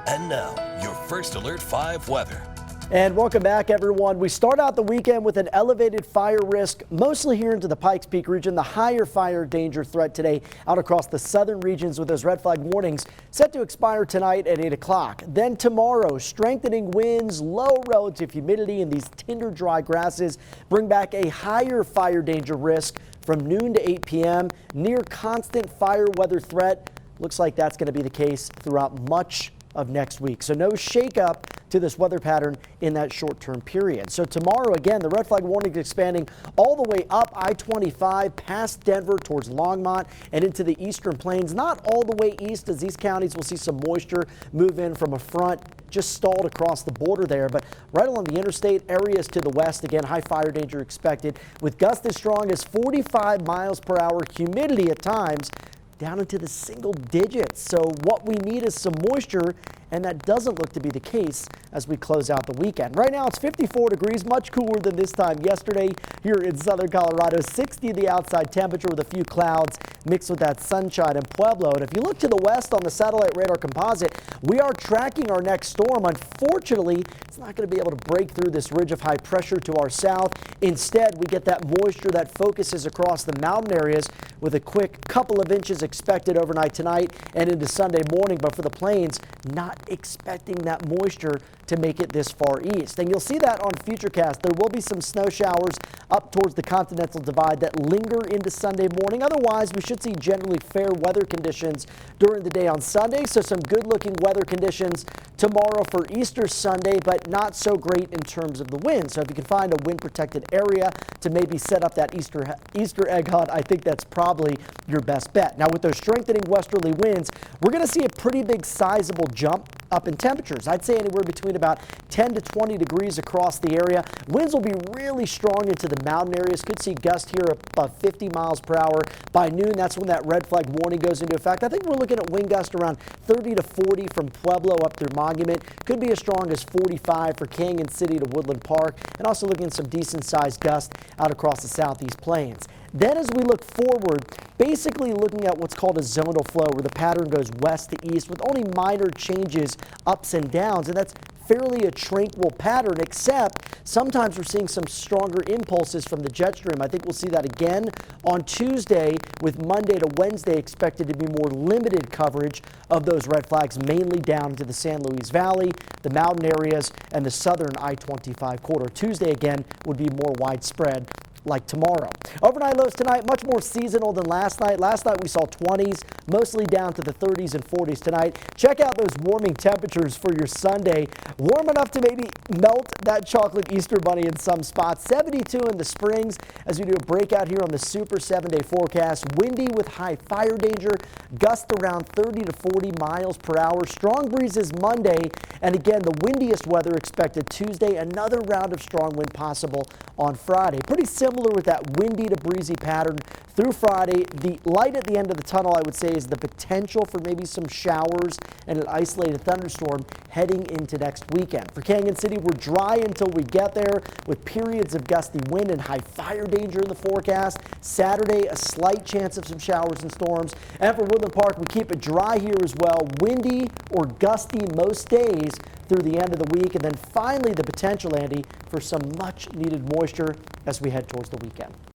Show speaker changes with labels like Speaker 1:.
Speaker 1: And now, your First Alert 5 weather.
Speaker 2: And welcome back, everyone. We start out the weekend with an elevated fire risk, mostly here into the Pikes Peak region. The higher fire danger threat today out across the southern regions with those red flag warnings set to expire tonight at 8 o'clock. Then tomorrow, strengthening winds, low relative humidity, and these tinder dry grasses bring back a higher fire danger risk from noon to 8 p.m. Near constant fire weather threat. Looks like that's going to be the case throughout much of next week. So no shakeup to this weather pattern in that short-term period. So tomorrow, again, the red flag warning is expanding all the way up I-25 past Denver towards Longmont and into the eastern plains. Not all the way east, as these counties will see some moisture move in from a front just stalled across the border there, but right along the interstate areas to the west, again, high fire danger expected with gusts as strong as 45 miles per hour, humidity at times down into the single digits. So what we need is some moisture, and that doesn't look to be the case as we close out the weekend. Right now it's 54 degrees, much cooler than this time yesterday here in southern Colorado. 60 the outside temperature with a few clouds mixed with that sunshine in Pueblo. And if you look to the west on the satellite radar composite, we are tracking our next storm. Unfortunately, it's not going to be able to break through this ridge of high pressure to our south. Instead, we get that moisture that focuses across the mountain areas with a quick couple of inches expected overnight tonight and into Sunday morning. But for the plains, not expecting that moisture to make it this far east. And you'll see that on Futurecast. There will be some snow showers up towards the Continental Divide that linger into Sunday morning. Otherwise, we should see generally fair weather conditions during the day on Sunday. So some good looking weather conditions tomorrow for Easter Sunday, but not so great in terms of the wind. So if you can find a wind protected area to maybe set up that Easter egg hunt, I think that's probably your best bet. Now with those strengthening westerly winds, we're going to see a pretty big sizable jump up in temperatures. I'd say anywhere between about 10 to 20 degrees across the area. Winds will be really strong into the mountain areas. Could see gusts here above 50 miles per hour. By noon, that's when that red flag warning goes into effect. I think we're looking at wind gusts around 30 to 40 from Pueblo up through Monument. Could be as strong as 45 for Canyon City to Woodland Park, and also looking at some decent sized gusts out across the southeast plains. Then as we look forward, basically looking at what's called a zonal flow where the pattern goes west to east with only minor changes, ups and downs, and that's fairly a tranquil pattern, except sometimes we're seeing some stronger impulses from the jet stream. I think we'll see that again on Tuesday, with Monday to Wednesday expected to be more limited coverage of those red flags, mainly down into the San Luis Valley, the mountain areas, and the southern I-25 corridor. Tuesday again would be more widespread like tomorrow. Overnight lows tonight, much more seasonal than last night. Last night we saw 20s, mostly down to the 30s and 40s tonight. Check out those warming temperatures for your Sunday. Warm enough to maybe melt that chocolate Easter bunny in some spots. 72 in the Springs as we do a breakout here on the super 7-day forecast. Windy with high fire danger, gusts around 30 to 40 miles per hour. Strong breezes Monday, and again the windiest weather expected Tuesday. Another round of strong wind possible on Friday. Pretty similar with that windy to breezy pattern through Friday. The light at the end of the tunnel, I would say, is the potential for maybe some showers and an isolated thunderstorm heading into next weekend. For Canyon City, we're dry until we get there with periods of gusty wind and high fire danger in the forecast. Saturday, a slight chance of some showers and storms. And for Woodland Park, we keep it dry here as well. Windy or gusty most days through the end of the week. And then finally the potential, Andy, for some much needed moisture as we head towards the weekend.